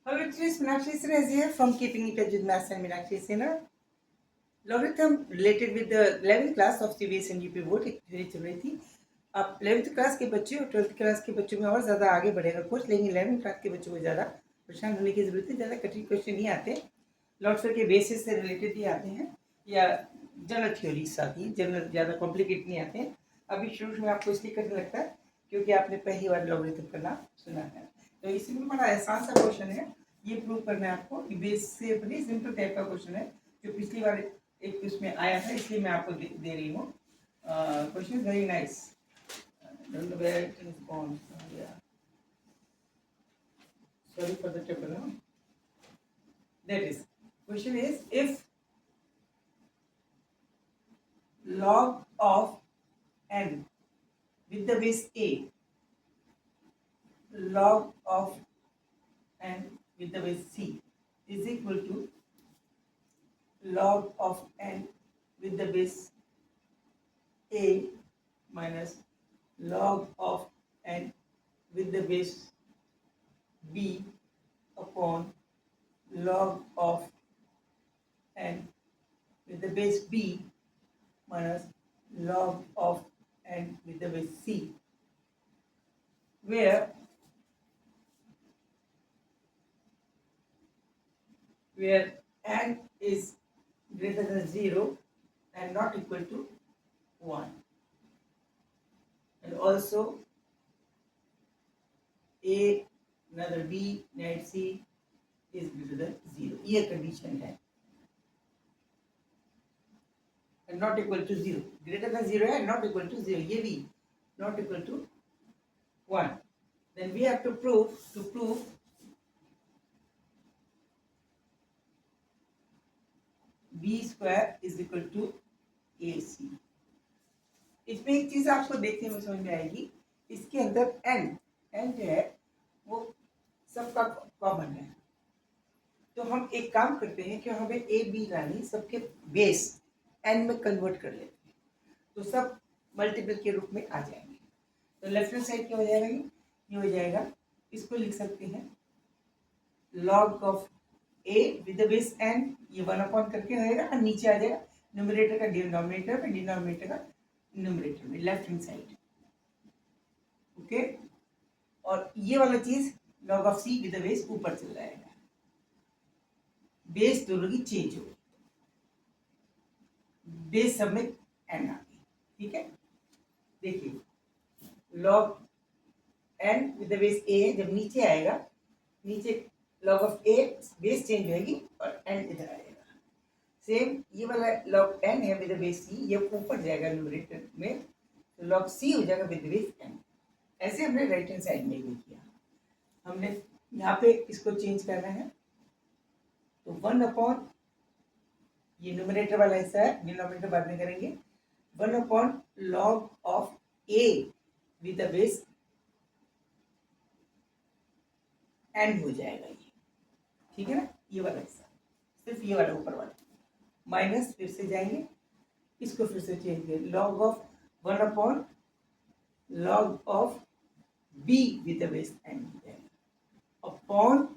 Hello, it is Meenakshi Sinha here from Keeping in Touch with Maths and Meenakshi Sinha. Logarithm related with the 11th class of CBSE and UP board एक theory चल रही थी. अब 11th class के बच्चे और 12th class के बच्चों में और ज़्यादा आगे बढ़ेगा कोर्स, लेकिन 11th क्लास के बच्चों को ज़्यादा परेशान होने की ज़रूरत है. ज़्यादा कठिन क्वेश्चन नहीं आते, लॉट्स के बेसिस से रिलेटेड ही आते हैं या जनरल थ्योरीज आती हैं, जनरल ज़्यादा कॉम्प्लिकेट नहीं आते हैं. अभी शुरू में आपको इसलिए कठिन लगता है क्योंकि आपने पहली बार लॉगरिथम का नाम सुना है. तो इसमें बड़ा आसान सा क्वेश्चन है, ये प्रूव करना है आपको. बेस से बड़ी सिंपल टाइप का क्वेश्चन है जो पिछली बार एक उसमें आया था, इसलिए मैं आपको दे रही हूँ. Question very nice. Don't know where it is gone. Yeah. Sorry for the trouble. No? That is, question is, if log of n with the base a, log of n with the base c is equal to log of n with the base a minus log of n with the base b upon log of n with the base b minus log of n with the base c, where n is greater than 0 and not equal to 1, and also a another b net c is greater than 0. ये condition है. And not equal to 0, greater than 0 and not equal to 0, ये भी not equal to 1. Then we have to prove b square is equal to ac. इसमें एक चीज आपको देखने में समझ में आएगी, इसके अंदर n जो है वो सबका कॉमन है. तो हम एक काम करते हैं कि हमें a b रानी सबके बेस n में कन्वर्ट कर लेते हैं, तो सब मल्टीपल के रूप में आ जाएंगे. तो लेफ्ट हैंड साइड क्या हो जाएगा, ये हो जाएगा. इसको लिख सकते हैं log of a with the base n, ये 1 करके होएगा और नीचे आ जाएगा न्यूमरेटर का डिनोमिनेटर में, डिनोमिनेटर का न्यूमरेटर में, लेफ्ट हैंड साइड. ओके. और ये वाला चीज log of c with the base ऊपर चल जाएगा. बेस दोनों की चेंज हो गई, बेस सब में n आ गई. ठीक है. देखिए log n with the base a जब नीचे आएगा, नीचे log of a base change होगी और n इधर आएगा. सेम ये वाला log n है विद द बेस c, ये ऊपर जाएगा न्यूमरेटर में, तो log c हो जाएगा विद द बेस n. ऐसे हमने राइट हैंड साइड में भी किया. हमने यहाँ पे इसको चेंज करना है, तो 1 ये न्यूमरेटर वाला हिस्सा है, डिनोमिनेटर बाद में करेंगे. 1 log of a with the base n हो जाएगा ये. ठीक है ना. ये वाला हिस्सा, सिर्फ ये वाला ऊपर वाला माइनस, फिर से जाएंगे, इसको फिर से चेंज करें. log of 1 log of b with the base n हो जाएगा अपॉन,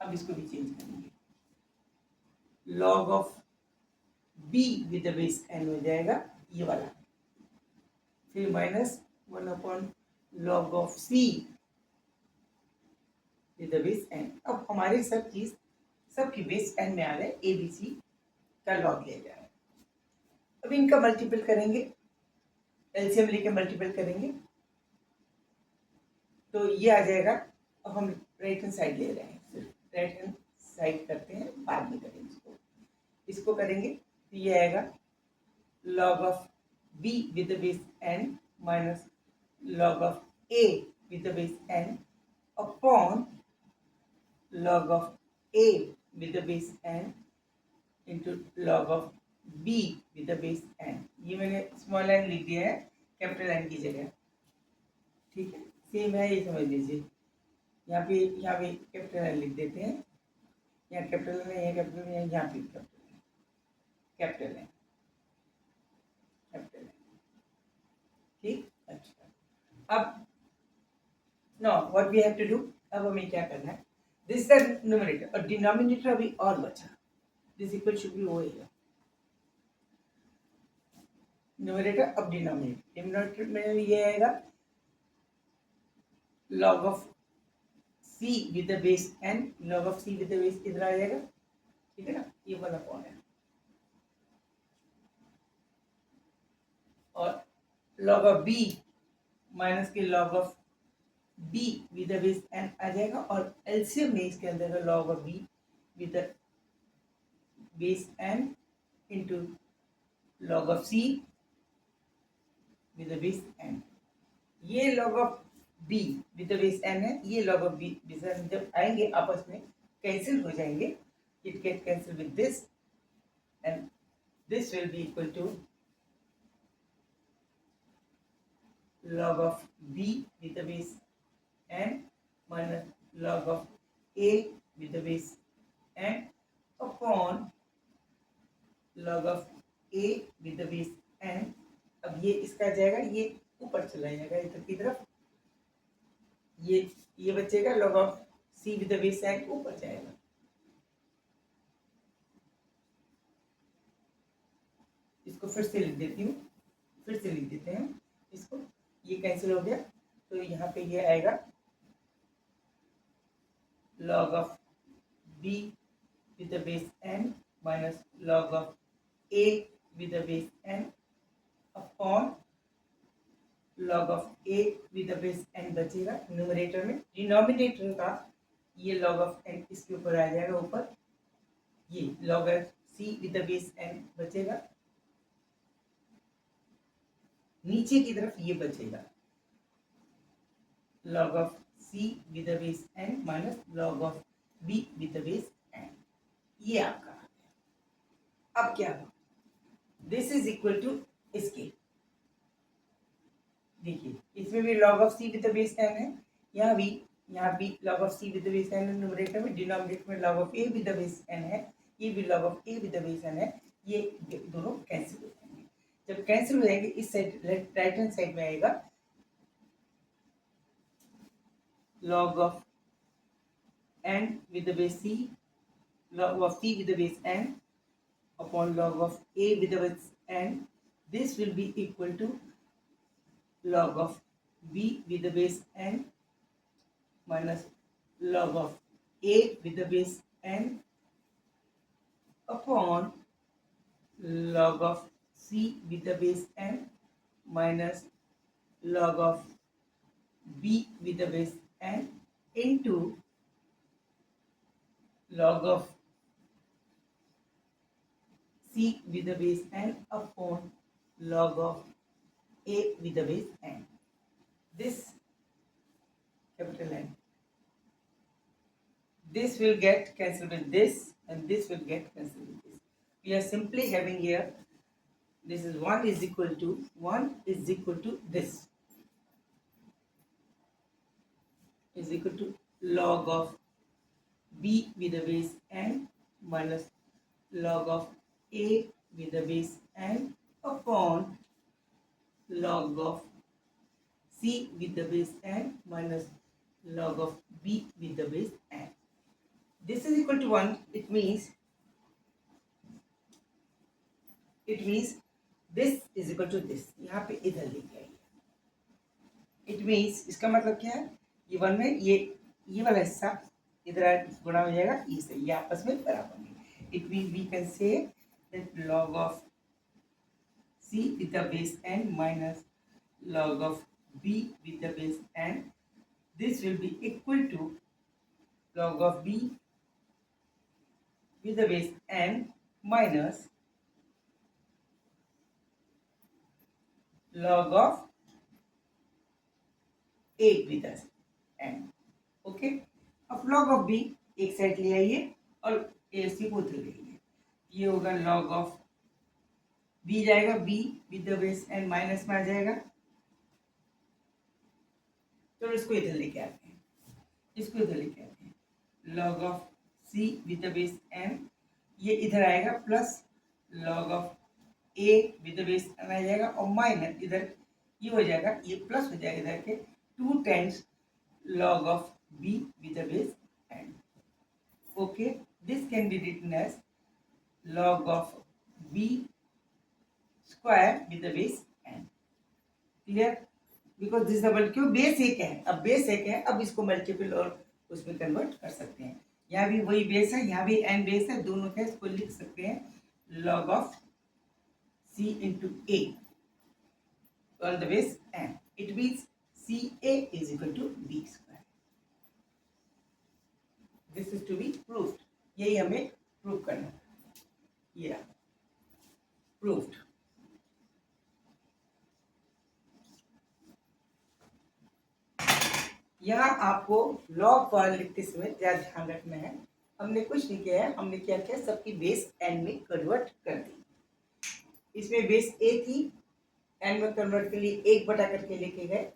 अब इसको भी चेंज करेंगे, log of b with the base n हो जाएगा ये वाला. फिर minus 1 log of c with the base n. अब हमारे सब चीज सबकी बेस n में आ रहे, a b c का लॉग ले जाए. अब इनका मल्टीपल करेंगे, एलसीएम लेके मल्टीपल करेंगे, तो ये आ जाएगा. अब हम राइट हैंड साइड ले रहे हैं, सिर्फ राइट हैंड साइड करते हैं, बाद में करेंगे इसको करेंगे. तो ये आएगा log of b with the base n minus log of a with the base n upon log of a with the base n into log of b with the base n. ये मैंने small n लिख दिया है capital n की जगह. ठीक है. Same है, ये समझ लीजिए. यहाँ पे कैपिटल n लिख देते हैं, यहाँ कैपिटल n है, यहाँ कैपिटल n, यहाँ पे कैपिटल n. ठीक. अच्छा, अब know what we have to do, अब हमें क्या करना है, दिस इज द न्यूमरेटर और डिनोमिनेटर अभी और बचा, दिस इक्वल शुड बी वो है न्यूमरेटर। अब डिनोमिनेटर में ये आएगा log of c with the base n, log of c with the base इधर आ जाएगा, ठीक है ना, ये वाला कौन है, और log of b माइनस के log of b with the base n आ जाएगा, और एलसीएम में इसके अंदर का log of b with the base n into log of c with the base n। ये log of b with the base n है, ये log of b base n जब आएंगे आपस में कैंसिल हो जाएंगे, it get cancel with this and this will be equal to log of b with the base n minus log of a with the base n upon log of a with the base n। अब ये इसका जाएगा, ये ऊपर चला जाएगा इधर की तरफ, ये बचेगा log of c with the base n ऊपर जाएगा, इसको फिर से लिख देती हूँ, फिर से लिख देते हैं इसको, ये कैंसिल हो गया तो यहाँ पे ये आएगा log of b with the base n minus log of a with the base n upon log of a with the base n बचेगा न्यूमरेटर में। डिनोमिनेटर का ये log of n इसके ऊपर आ जाएगा, ऊपर ये log of c with the base n बचेगा, नीचे की तरफ ये बचेगा log of c with the base n minus log of b with the base n। ये आपका आ गया। अब क्या हो, दिस इज इक्वल टू इसके, देखिए इसमें भी log of c with the base n है, यहाँ भी log of c with the base n है न्यूमरेटर में, डिनोमिनेटर में log of a with the base n है, ये भी log of a with the base n है, ये दोनों कैंसिल हो जाएंगे। जब कैंसिल हो जाएंगे इस साइड राइट हैंड साइड में आएगा log of n with the base c, log of c with the base n upon log of a with the base n, this will be equal to log of b with the base n minus log of a with the base n upon log of c with the base n minus log of b with the base n into log of c with the base n upon log of a with the base n। This capital N, this will get cancelled with this and this will get cancelled with this। We are simply having here, this is 1 is equal to this is equal to log of b with the base n minus log of a with the base n upon log of c with the base n minus log of b with the base n। This is equal to 1, it means this is equal to this, यहाँ पे इधर लेके आइए, it means इसका मतलब क्या है, ये 1 में ये वाला हिस्सा इधर गुणा हो जाएगा, ये आपस में बराबर नहीं। It mean we can say that log of c with the base n minus log of b with the base n, this will be equal to log of b with the base n minus log of a with the n। Okay, अब log of b एक side ले आइए और ac को उधर ले आइए, ये होगा log of b जाएगा b with the base n minus में आ जाएगा, तो इसको इधर लेके आते हैं, इसको इधर लेके आते हैं log of c with the base n, ये इधर आएगा plus log of a with the base n आ जाएगा और माइनस इधर ये हो जाएगा, ये प्लस हो जाएगा इधर के 2 times log of b with the base n। Okay, this can be written as log of b square with the base n. Clear? Because this double क्यों बेस एक है, अब बेस एक है, अब इसको मल्टीपल और उसमें कन्वर्ट कर सकते हैं। यहाँ भी वही बेस है, यहाँ भी n बेस है, दोनों का इसको लिख सकते हैं log of c into a on the base n. It means ca is equal to b square. This is to be proved. यही हमें प्रूव करना है। ये proved. यहाँ आपको लॉग फॉर लिखते समय ज्यादा ध्यान रखना है। हमने कुछ नहीं किया है, हमने क्या किया, सबकी बेस एन में कन्वर्ट कर दी। इसमें बेस ए थी, एन में कन्वर्ट के लिए एक बटा करके लेके गए।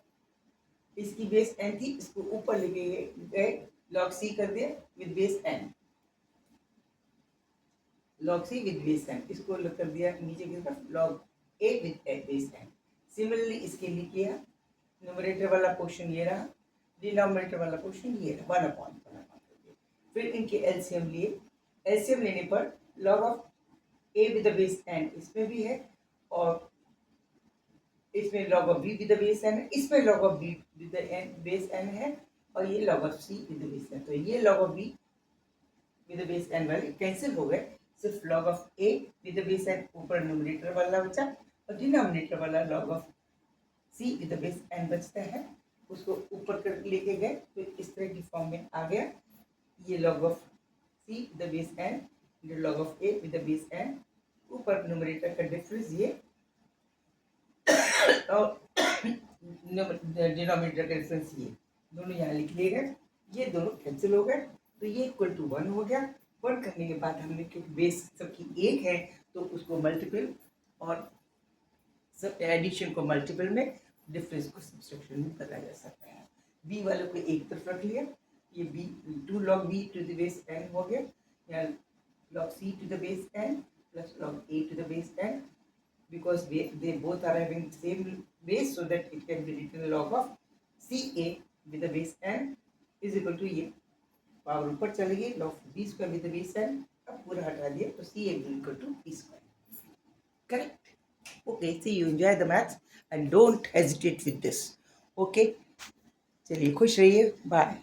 इसकी बेस एन थी, इसको ऊपर लेके गए, लॉग सी कर दिया with base n, log c with base n, इसको कर दिया नीचे की तरफ log a with base n. Similarly इसके लिए किया, न्यूमरेटर वाला पोर्शन ये रहा, डिनोमिनेटर वाला पोर्शन ये रहा, 1/1। फिर इनके एलसीएम लिए, एलसीएम लेने पर log of a with the base n इसमें भी है, और इसमें log of b with the base n है, इसमें log of b with the base n है, और ये log of c with the base n. तो ये log of b with the base n वाले कैंसिल हो गए, सिर्फ log of a with the base n ऊपर न्यूमरेटर वाला बचा, और डिनोमिनेटर वाला log of c with the base n बचता है, उसको ऊपर कर लेके गए, तो इस तरह की फॉर्म में आ गया। ये log of c with the base n, log of a with the base n, ऊपर न्यूमरेटर का डिफरेंस ये, और डिनोमिनेटर का डिफरेंस ये, दोनों यहाँ लिख लिए गए, ये दोनों कैंसिल हो गए, तो ये इक्वल टू 1 हो गया। 1 करने के बाद हमने, क्योंकि बेस सबकी एक है, तो उसको मल्टीपल और सब एडिशन को मल्टीपल में, डिफरेंस को सब्ट्रैक्शन में बदला जा सकता है। बी वाले को एक तरफ रख लिया, ये b 2 log b to the base n हो गया, या log c to the base n plus log a to the base n, because they both are having same base, so that it can be written log of ca with the base n is equal to, ये power ऊपर चलेगी, log b square with the base n, अब पूरा हटा दिया तो ca is equal to b square. Correct? Okay, see you enjoy the maths and don't hesitate with this. Okay, चलिए खुश रहिए, बाय।